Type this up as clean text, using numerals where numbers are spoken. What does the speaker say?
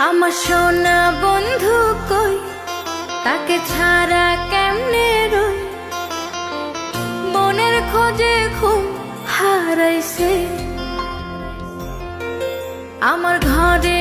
আমার সোনা বন্ধু কই, তাকে ছাড়া কেমনে রই, মনের খোঁজে খুব হারাইছে। আমার ঘরে